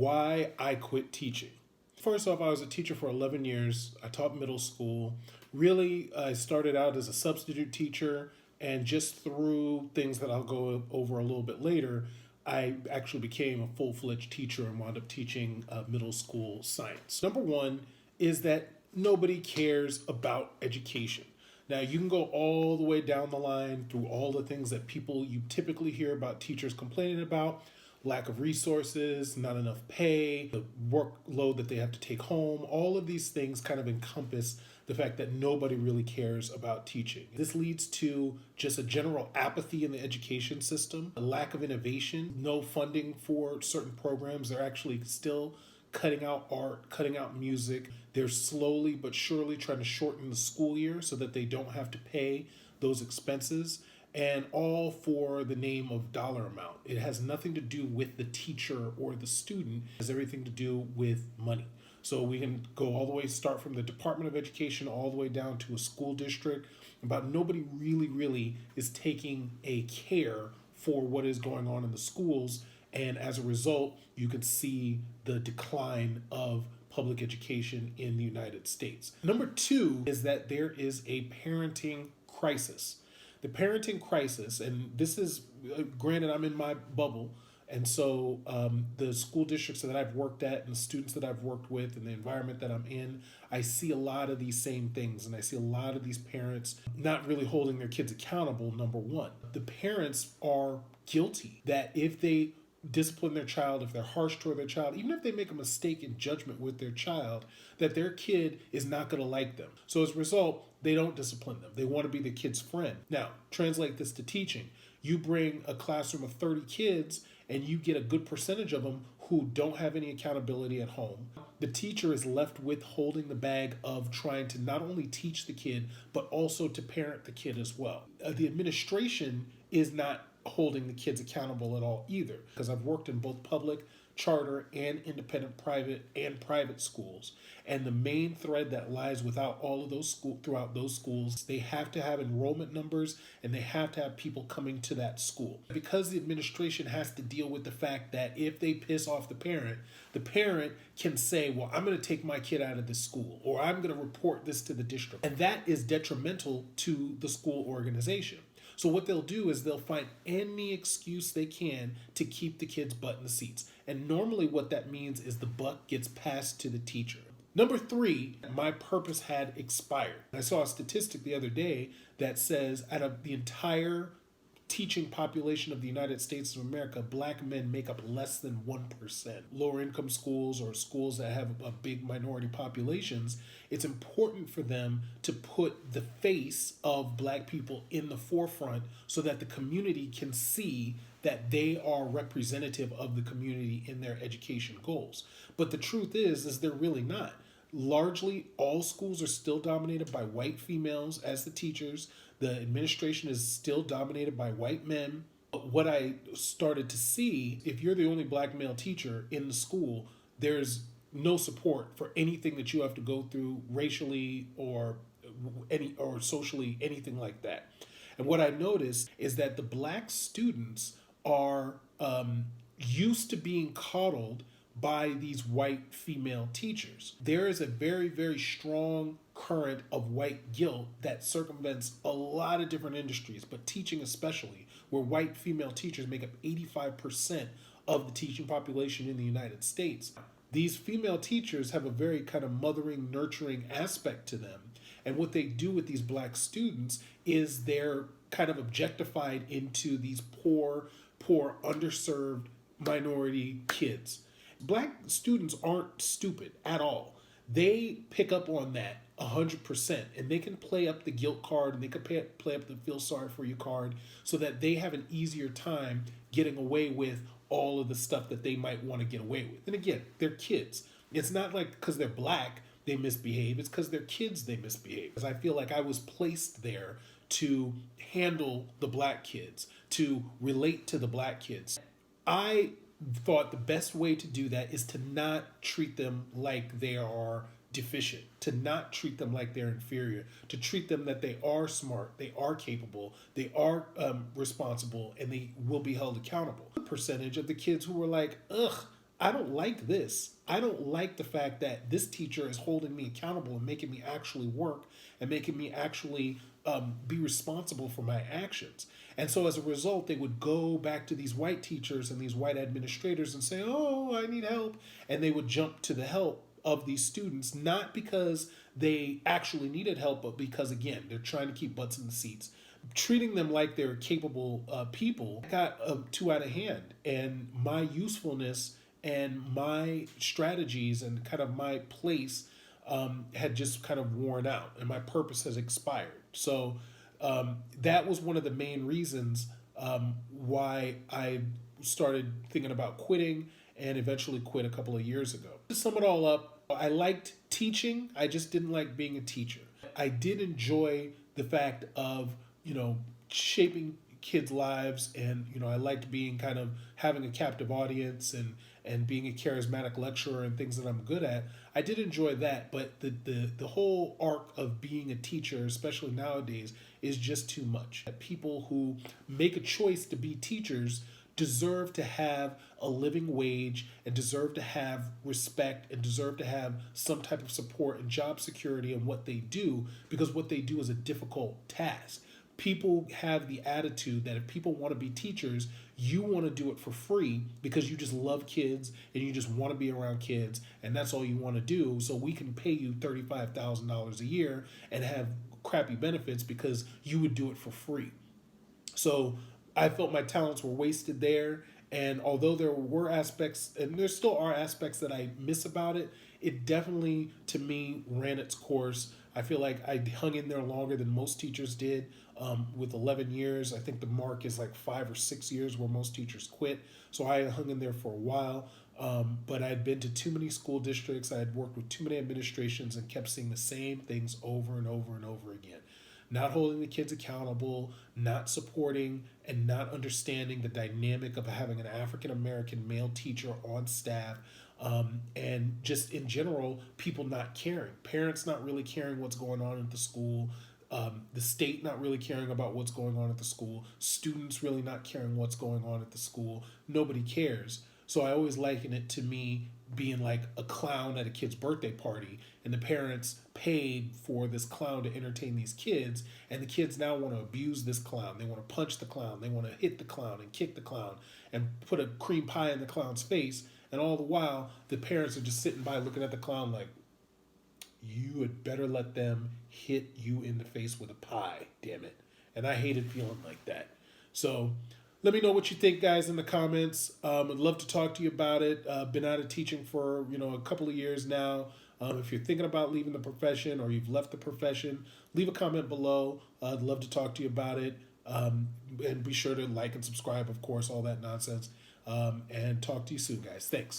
Why I quit teaching. First off, I was a teacher for 11 years. I taught middle school. Really, I started out as a substitute teacher, and just through things that I'll go over a little bit later, I actually became a full fledged teacher and wound up teaching middle school science. Number one is that nobody cares about education. Now, you can go all the way down the line through all the things that people you typically hear about teachers complaining about: lack of resources, not enough pay, the workload that they have to take home. All of these things kind of encompass the fact that nobody really cares about teaching. This leads to just a general apathy in the education system, a lack of innovation, no funding for certain programs. They're actually still cutting out art, cutting out music. They're slowly but surely trying to shorten the school year so that they don't have to pay those expenses, and all for the name of dollar amount. It has nothing to do with the teacher or the student. It has everything to do with money. So we can go all the way, start from the Department of Education all the way down to a school district. About nobody really is taking a care for what is going on in the schools. And as a result, you can see the decline of public education in the United States. Number two is that there is a parenting crisis. The parenting crisis, and this is, granted, I'm in my bubble, and so the school districts that I've worked at and the students that I've worked with and the environment that I'm in, I see a lot of these same things, and I see a lot of these parents not really holding their kids accountable, number one. The parents are guilty that if they discipline their child, if they're harsh toward their child, even if they make a mistake in judgment with their child, that their kid is not going to like them. So as a result, they don't discipline them. They want to be the kid's friend. Now, translate this to teaching. You bring a classroom of 30 kids and you get a good percentage of them who don't have any accountability at home. The teacher is left with holding the bag of trying to not only teach the kid, but also to parent the kid as well. The administration is not holding the kids accountable at all either, because I've worked in both public, charter, and independent private schools, and the main thread that lies throughout those schools, they have to have enrollment numbers and they have to have people coming to that school, because the administration has to deal with the fact that if they piss off the parent can say, well, I'm going to take my kid out of this school, or I'm going to report this to the district, and that is detrimental to the school organization. So what they'll do is they'll find any excuse they can to keep the kids' butt in the seats. And normally what that means is the buck gets passed to the teacher. Number three, my purpose had expired. I saw a statistic the other day that says out of the entire teaching population of the United States of America, black men make up less than 1%. Lower income schools or schools that have a big minority populations, it's important for them to put the face of black people in the forefront so that the community can see that they are representative of the community in their education goals. But the truth is they're really not. Largely, all schools are still dominated by white females as the teachers. The administration is still dominated by white men. What I started to see, if you're the only black male teacher in the school, there's no support for anything that you have to go through racially or socially, anything like that. And what I noticed is that the black students are used to being coddled by these white female teachers. There is a very strong current of white guilt that circumvents a lot of different industries, but teaching especially, where white female teachers make up 85% of the teaching population in the United States. These female teachers have a very kind of mothering, nurturing aspect to them. And what they do with these black students is they're kind of objectified into these poor, underserved minority kids. Black students aren't stupid at all. They pick up on that 100%, and they can play up the guilt card, and they can play up the feel sorry for you card, so that they have an easier time getting away with all of the stuff that they might want to get away with. And again, they're kids. It's not like because they're black they misbehave. It's because they're kids they misbehave. Because I feel like I was placed there to handle the black kids, to relate to the black kids. I thought the best way to do that is to not treat them like they are deficient, to not treat them like they're inferior, to treat them that they are smart, they are capable, they are responsible, and they will be held accountable. The percentage of the kids who were like, ugh, I don't like this. I don't like the fact that this teacher is holding me accountable and making me actually work and making me actually be responsible for my actions. And so as a result, they would go back to these white teachers and these white administrators and say, "Oh, I need help." And they would jump to the help of these students, not because they actually needed help, but because, again, they're trying to keep butts in the seats. Treating them like they're capable people got too out of hand. And my usefulness and my strategies and kind of my place had just kind of worn out, and my purpose has expired. So that was one of the main reasons why I started thinking about quitting and eventually quit a couple of years ago. To sum it all up, I liked teaching. I just didn't like being a teacher. I did enjoy the fact of, shaping kids' lives, and I liked being kind of having a captive audience and being a charismatic lecturer and things that I'm good at. I did enjoy that, but the whole arc of being a teacher, especially nowadays, is just too much. People who make a choice to be teachers deserve to have a living wage and deserve to have respect and deserve to have some type of support and job security in what they do, because what they do is a difficult task. People have the attitude that if people want to be teachers, you want to do it for free because you just love kids and you just want to be around kids and that's all you want to do. So we can pay you $35,000 a year and have crappy benefits because you would do it for free. So I felt my talents were wasted there. And although there were aspects, and there still are aspects that I miss about it, it definitely, to me, ran its course. I feel like I hung in there longer than most teachers did. With 11 years, I think the mark is like 5 or 6 years where most teachers quit. So I hung in there for a while. But I had been to too many school districts. I had worked with too many administrations and kept seeing the same things over and over and over again. Not holding the kids accountable, not supporting, and not understanding the dynamic of having an African American male teacher on staff, and just in general, people not caring. Parents not really caring what's going on at the school. The state not really caring about what's going on at the school. Students really not caring what's going on at the school. Nobody cares. So I always liken it to me being like a clown at a kid's birthday party, and the parents paid for this clown to entertain these kids, and the kids now want to abuse this clown. They want to punch the clown. They want to hit the clown and kick the clown and put a cream pie in the clown's face. And all the while, the parents are just sitting by looking at the clown like, you had better let them hit you in the face with a pie, damn it. And I hated feeling like that. So let me know what you think, guys, in the comments. I'd love to talk to you about it. Been out of teaching for a couple of years now. If you're thinking about leaving the profession or you've left the profession, leave a comment below. I'd love to talk to you about it. And be sure to like and subscribe, of course, all that nonsense. And talk to you soon, guys. Thanks.